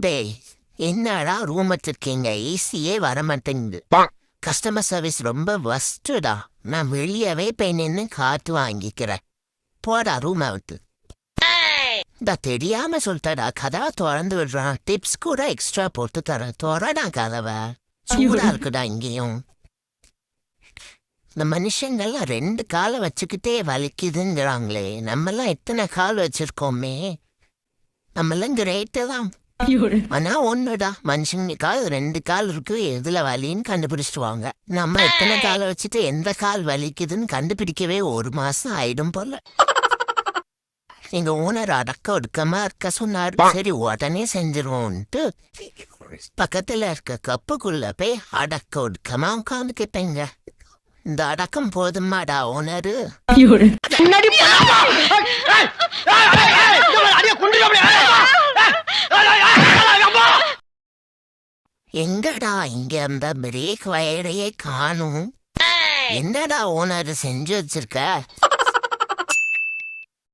டேய், என்னடா ரூம் வச்சிருக்கீங்க? ஏசியே வர மாட்டேங்குது. கஸ்டமர் சர்வீஸ் ரொம்ப வஸ்டுடா. நான் வெளியவே போய் நின்று காத்து வாங்கிக்கிறேன். போடா ரூம் விட்டு. தெரியாம சொல்லிட்டடா. கதவை திறந்து விடுறான். டிப்ஸ் கூட எக்ஸ்ட்ரா போட்டு தரேன். திறடா கதவை. சூடா இருக்குடா இங்கேயும். இந்த மனுஷங்கள்லாம் 2 காலை வச்சுக்கிட்டே வலிக்குதுங்கிறாங்களே. நம்மெல்லாம் எத்தனை கால் வச்சிருக்கோமே. நம்மெல்லாம் கிரேட்டு தான். ஆனா ஒண்ணுடா, மனுஷங்களுக்கால் 2 கால் இருக்கு, எதுல வலின்னு கண்டுபிடிச்சிடுவாங்க. நம்ம எத்தனை காலை வச்சுட்டு எந்த கால் வலிக்குதுன்னு கண்டுபிடிக்கவே 1 மாசம் ஆயிடும் போல. எங்க ஓனர் அடக்க ஒடுக்கமா இருக்க சொன்னாரு. சரி உடனே செஞ்சிருவோம்ட்டு பக்கத்துல இருக்க கப்புக்குள்ள போய் அடக்க ஒடுக்கமா உட்காந்து கேட்பேங்க. இந்த அடக்கம் போதுமாடா ஓனரு? எங்கடா இங்க அந்த பிரேக் வயரையே காணும். என்னடா ஓனர் செஞ்சு வச்சிருக்க?